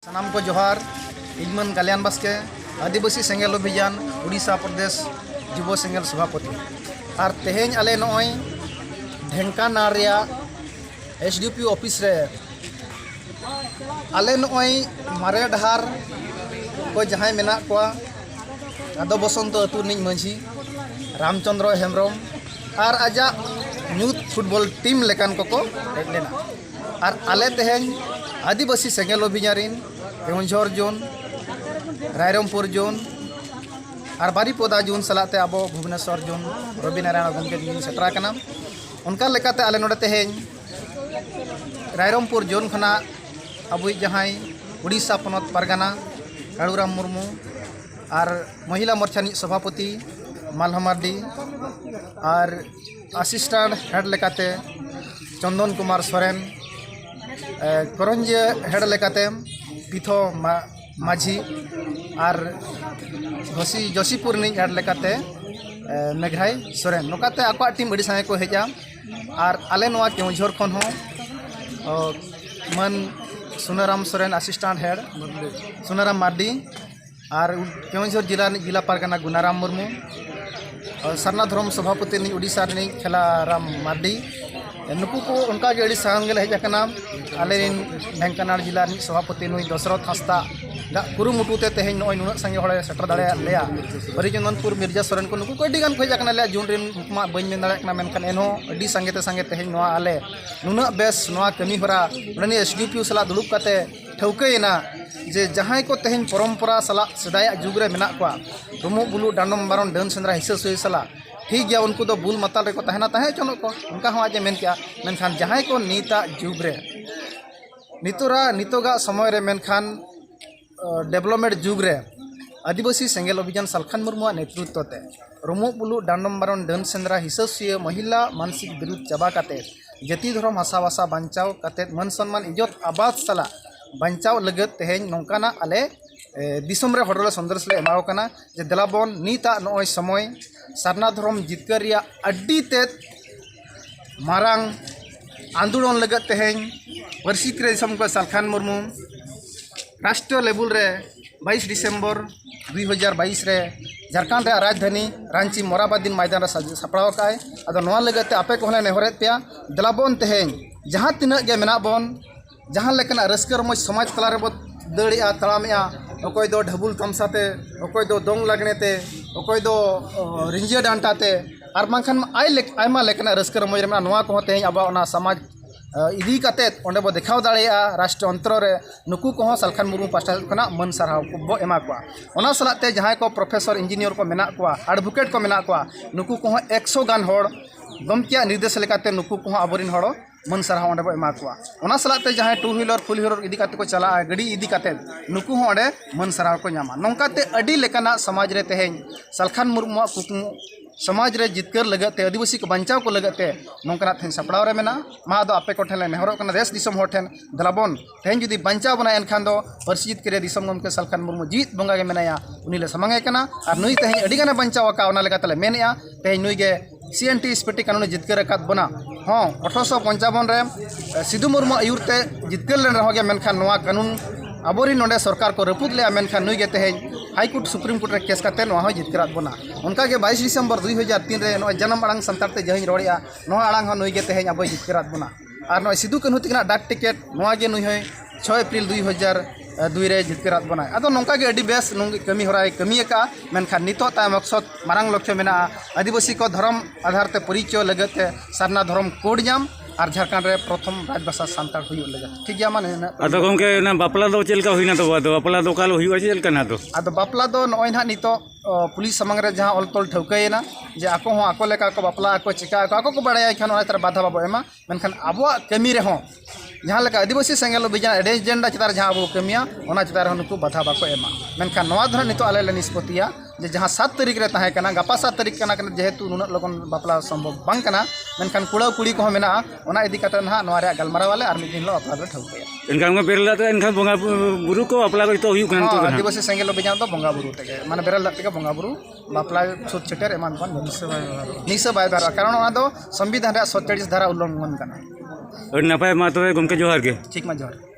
सानाम को जोहार इलमन कल्याण बास्के आदिवासी सेंगेल अभियान उड़ीसा प्रदेश युवा सेंगेल सभापति और तेहें आले नॉय ढेंकानाल एसडीपी ऑफिस रे आले नॉय मारे डहार को जहां मेना कोआ आदो बसंत अतु निज माझी रामचंद्र हेम्ब्रम और आजा यूथ फुटबॉल टीम लेकान को हेज लेना और आले तेहें आदिवासी सेंगेल अभियान केवंझर जोन रायरमपुर जोन और बारीपदा जोन सलाते अब भुवनेश्वर जोन रवि नारायण गंगे जोन सेटरा कना उनका लेकाते आले नोडे तेहें रायरमपुर जोन खना अब जहां उड़ीसा पनत परगना काड़ूराम मुर्मू और महिला मोर्चा सभापति मालहा मार्डी और असिस्टेंट हेड लेकाते चंदन कुमार सोरेन करंज हेड लेकाते पिथो माझी और जसीपुर निज हेड लेकाते मेघराई सोरेन नोकाते आको टीम अड़ी सागे को हेजा और आले नोआ केवंझर खन हो मन सुनाराम सोरेन असिस्टेंट हेड सुनाराम मार्डी और केवंझर जिला पारगना गुनाराम मुर्मू और सरना धर्म सभापति निज उड़ीसा खेलाराम मार्डी नुकू को उनका अड़ी सांगल हेजना आले ढेंकानाल जिला सभापति नुई दशरथ हांसदा कुरुमुटुते तेहें नॉय नुना संगे हड़े सेटर दाड़े लेया हरिचंदनपुर मिर्जा सोरेन को नुकू को अड़ी गान खोजना ले जून रेन हुकमा बइन मेन दाड़े मेनखान एनहो अड़ी संगे तेहें नोआ आले नुना बेस नोआ कमी हरा उनी एसडीपी सला दुड़ुब काते ठौकैना जे जहां को तेहें परंपरा सला सदाय जुगरे मेना को रुमु बुलु डांडम बारन डन सेंद्रा हिस्सा सुई सला ठीक गया उनको तो बुल मताल रेको तहना तहे चनो को उनका हो आज मेन क्या मेनखान जहां को नीता जुगरे नितोगा समय रे मेनखान डेवलपमेंट जुगरे आदिवासी सेंगेल अभियान सालखान मुर्मु नेतृत्व ते रुमु बुलु डांडम बारन डन सेंद्रा हिस्सा सुई महिला मानसिक विरुद्ध चाबा काते जाति धर्म हासावासा बांचाव काते मन सम्मान इज्जत आबाद सला बांचाव लगत तेहें नौकाना आले दिसम रे हड़ले संदेश ले एमाओ कना जे दलाबन नीता नय समय सरना धर्म जितकरिया अड्डी तेत मारांग आंदोलन लगत तेहें वर्षी दिसम को सालखान मुर्मू राष्ट्रीय लेवल रे 22 दिसंबर 2022 रे झारखंड रे राजधानी रांची मोराबादीन मैदान रे सपड़ाव काय अदो नोआ लगत आपे को हले नेहरेत पेया दलाबन तेहें जहां तिना गे मेना बन जहां लेकना रस्कर मज समाज तला रे बो दड़िया तड़ामिया अकोय दो ढबुल तमसाते अकोय दो दोंग लगनेते अकोय दो रिंजिया डांटाते और बांखान आयमा लेकना रस्कर मज रे नोआ को तेहें अब ओना समाज इदी कातेत ओंडे बो देखाव दाड़ेया राष्ट्र अंतर रे नुकू को सालखान मुर्मू पास्टा खना मन साराव को बो एमा को ओना सलाते जहां को प्रोफेसर इंजीनियर को मेना को एडवोकेट को मेना को नुकू को 100 गान होड़ गमकिया निर्देश लेकाते नुकू को अबोरिन होड़ मन साराव ओंडे बो एमा को ओना सलाते जहां टू व्हीलर फुल व्हीलर इदी काते को चला गाड़ी इदी काते नुकू हो ओंडे मन साराव को नामा नोंकाते अडी लेकाना समाज रे तेहें सालखान मुर्मू कुकमु समाज रे जितकर लगते आदिवासी को बचाव को लगते नौकना थे सपड़ाव रे मेना मा दो आपे को ठेले नेहरो कना देश दिसम हो ठेन दलाबन तेहें जुदी बचाव बना एनखान दो परसिजित करे दिसम गमके सालखान मुर्मू जीत बंगा गे मेनाया उनीले समांगे कना और नुई तेहें अडी गाने बचाव का ओना लेकातले मेनेया तेहें नुई गे सीएनटी स्पेटी कानून जितकर रकात बना हाँ 1855 रे सिद्धू मुर्मू आयुरते जितकर लेन रहोगे मेनखान नोआ कानून अबोरी नोडे सरकार को रपुद ले मेनखान नुई गे तेहें हाईकोर्ट सुप्रीम कोर्ट रे केस काते नोआ हो जितकरात बना उनका गे 22 दिसंबर 2003 रे नो जन्म आड़ांग संतारते जहिं रोड़िया नोआ आड़ांग हो नुई गे तेहें अब जितकरात बना और नो सिद्धू कान्हू तिकना डाक टिकेट नोआ गे नुई है 6 अप्रैल 2002 रे जितकरात बना अदो नोंका गे अडी बेस नोंगे कमी होराय कमी का मेनखान नितो ता मकसद मारांग लक्ष्य मेना आदिवासी को धर्म आधार ते परिचय लगते सरना धर्म कोड जाम और झारखंड रे प्रथम राजभाषा सानताड़ हुई लगे ठीक गया माने अदो गमके ना बापला दो चेलका हुईना तो अदो बापला दो काल हुई चेलका ना तो अदो बापला दो नय ना नितो पुलिस समंग रे जहां ऑल तोल ठौकैना जे आको हो आको लेका को बापला आको चिका आको को बड़ाया खान ओना तर बाधा बाबो एमा मेनखान आबो कमी रे हो जहां लेका आदिवासी सेंगेल अभियान एजेंडा चितार जहां आबो कमिया ओना चितार हो नुकु बाधा बाको एमा मेनखान नोआ धर नितो आले ले निष्पत्तिया जे जहां 7 तारीख रे ताहे कना गपा 7 तारीख कना जेहेतु नुना लगन बापला संभव बांग कना मेनखान कुड़ा कुड़ी को मेना ओना इदी कते ना नोआ रे गलमारा वाले आर मिदिन लो अपना रे ठौकैया इनका बेरला तो इनका बंगा बुरु को अपला को तो हुई खान तो आदिवासी सेंगेल अभियान तो बंगा बुरु तेगे माने बेरल लते बंगा बुरु बापला छुट छटेर एमान बन निसे बाय बार कारण ओना दो संविधान रे 47 धारा उल्लंघन कना और नपाय मा तो गमके जोहार के ठीक मा जोहार।